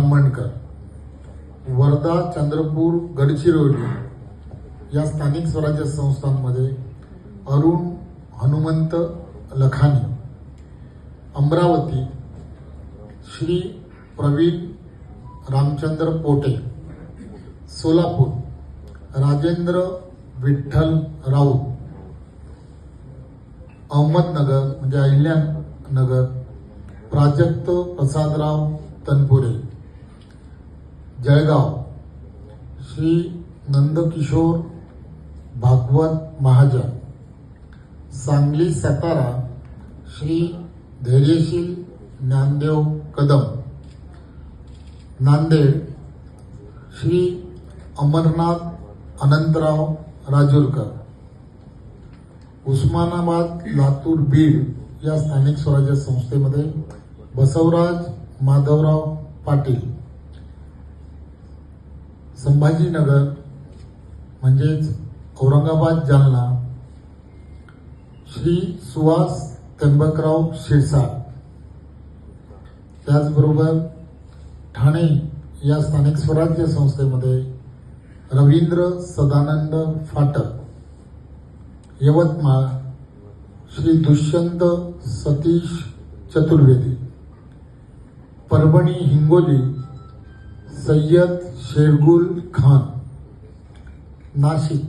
ब्राह्मणकर, वर्धा, चंद्रपूर, गडचिरोली या स्थानिक स्वराज्य संस्थांमध्ये अरुण हनुमंत लखानी, अमरावती श्री प्रवीण रामचंद्र पोटे, सोलापूर राजेंद्र विठ्ठल राऊत, अहमदनगर म्हणजे अहिल्यानगर प्राजक्त प्रसादराव तनपुरे, जळगाव श्री नंदकिशोर भागवत महाजन, सांगली सातारा श्री धैर्यशील ज्ञानदेव कदम, नांदेड श्री अमरनाथ अनंतराव राजूरकर, उस्मानाबाद, लातूर, बीड या स्थानिक स्वराज्य संस्थेमध्ये बसवराज माधवराव पाटील, संभाजीनगर म्हणजेच औरंगाबाद, जालना श्री सुहास त्र्यंबकराव शिरसाट, त्याचबरोबर ठाणे या स्थानिक स्वराज्य संस्थेमध्ये रवींद्र सदानंद फाटक, यवतमाळ श्री दुष्यंत सतीश चतुर्वेदी, परभणी हिंगोली सय्यद शेरगुल खान, नाशिक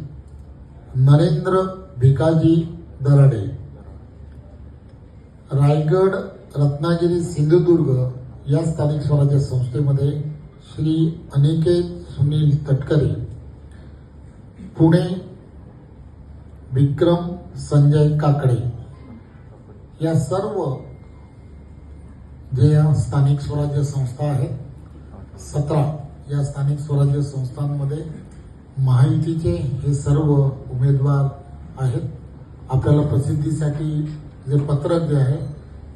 नरेंद्र भिकाजी दराडे, रायगड रत्नागिरी सिंधुदुर्ग या स्थानिक स्वराज्य संस्थेमध्ये श्री अनिकेत सुनील तटकरे, पुणे विक्रम संजय काकडे या सर्व जे या स्थानिक स्वराज्य संस्था आहेत 17 या स्थानिक स्वराज्य संस्थांमध्ये महायुतीचे हे सर्व उमेदवार आहेत. आपल्याला प्रसिद्धीसाठी जे पत्रक जे आहे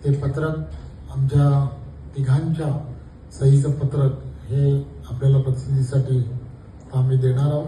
ते पत्रक आमच्या तिघांच्या सहीचं पत्रक हे आपल्याला प्रसिद्धीसाठी आम्ही देणार आहोत.